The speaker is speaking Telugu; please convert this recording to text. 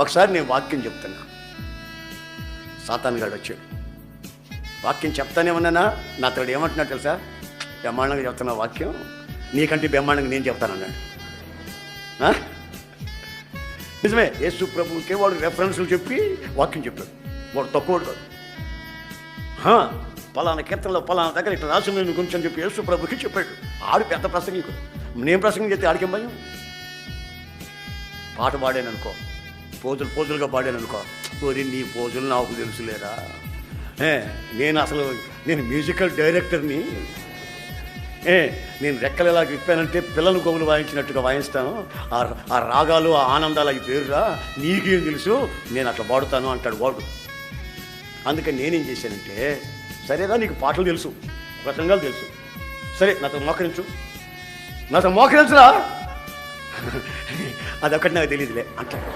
ఒకసారి నేను వాక్యం చెప్తున్నా, సాతాన్ గాడు వచ్చాడు. వాక్యం చెప్తానే ఉన్నానా, నాతోడు ఏమంటున్నాడు తెలుసా? బ్రహ్మాండంగా చెప్తున్నా వాక్యం, నీకంటే బ్రహ్మాండంగా నేను చెప్తానన్నాడు. నిజమే, యేసు ప్రభువుకే వాడు రెఫరెన్స్లు చెప్పి వాక్యం చెప్పాడు. వాడు తక్కువ కాదు. పలానా కీర్తనలో పలానా దగ్గర ఇట్లా రాసి నేను గురించి చెప్పి యేసు ప్రభుకి చెప్పాడు. ఆడు పెద్ద ప్రసంగికుడు. నేను ప్రసంగం చేస్తే ఆడికేం భయం? పాట పాడాను అనుకో, పోజులుగా పాడాను అనుకో, ఓరి నీ పోజులు నాకు తెలుసులేరా, నేను మ్యూజికల్ డైరెక్టర్ని, నేను రెక్కలు ఎలా విప్పానంటే పిల్లలు గోగులు వాయించినట్టుగా వాయిస్తాను, ఆ రాగాలు ఆ ఆనందాలు అవి పేరురా, నీకేం తెలుసు, నేను అట్లా పాడుతాను అంటాడు వాడు. అందుకని నేనేం చేశానంటే, సరేరా నీకు పాటలు తెలుసు, ప్రసంగాలు తెలుసు, సరే నాతో మోకరించురా, అదొకటి నాకు తెలియదులే అంటాడు.